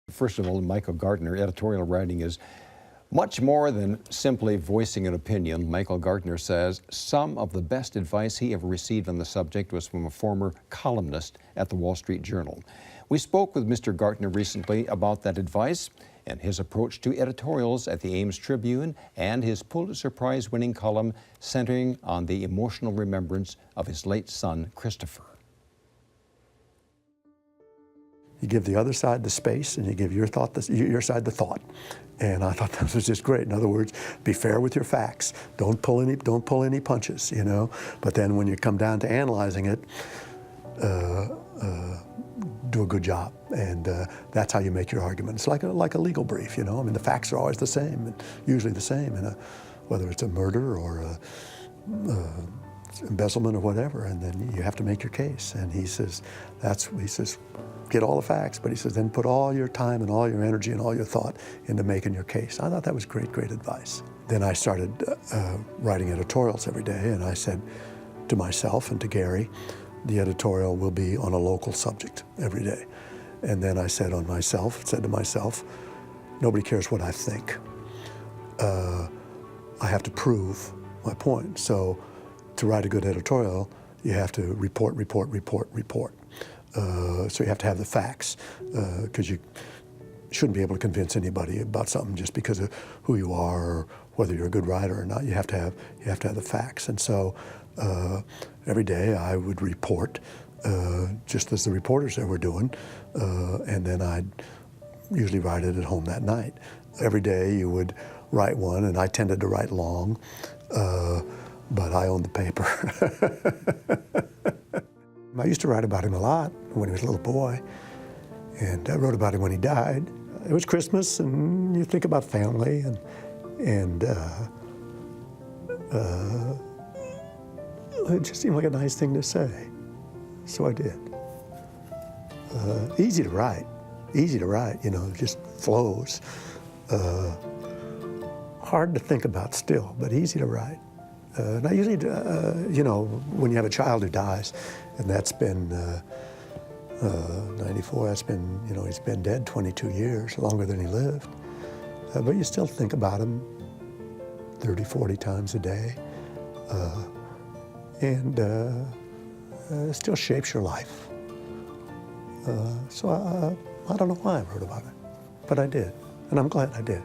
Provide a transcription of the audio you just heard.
First of all, Michael Gartner, editorial writing is much more than simply voicing an opinion. Michael Gartner says some of the best advice he ever received on the subject was from a former columnist at the Wall Street Journal. We spoke with Mr. Gartner recently about that advice and his approach to editorials at the Ames Tribune and his Pulitzer Prize-winning column centering on the emotional remembrance of his late son, Christopher. You give the other side the space, and you give your side the thought. And I thought that was just great. In other words, be fair with your facts. Don't pull any punches, you know. But then when you come down to analyzing it, do a good job. And that's how you make your argument. It's like a legal brief, you know. I mean, the facts are always the same, and usually the same, whether it's a murder or embezzlement or whatever. And then you have to make your case. And he says, get all the facts, but he says, then put all your time and all your energy and all your thought into making your case. I thought that was great advice. Then I started writing editorials every day, and I said to myself and to Gary, the editorial will be on a local subject every day. And then I said to myself, nobody cares what I think. I have to prove my point. So to write a good editorial, you have to report. So you have to have the facts, because you shouldn't be able to convince anybody about something just because of who you are or whether you're a good writer or not. You have to have the facts. And so every day I would report, just as the reporters there were doing, and then I'd usually write it at home that night. Every day you would write one, and I tended to write long, but I owned the paper. I used to write about him a lot when he was a little boy, and I wrote about him when he died. It was Christmas, and you think about family, and it just seemed like a nice thing to say, so I did. Easy to write, you know, it just flows. Hard to think about still, but easy to write. And I usually, you know, when you have a child who dies, and that's been 94, that's been, you know, he's been dead 22 years, longer than he lived. But you still think about him 30, 40 times a day. And it still shapes your life. So I don't know why I wrote about it, but I did, and I'm glad I did.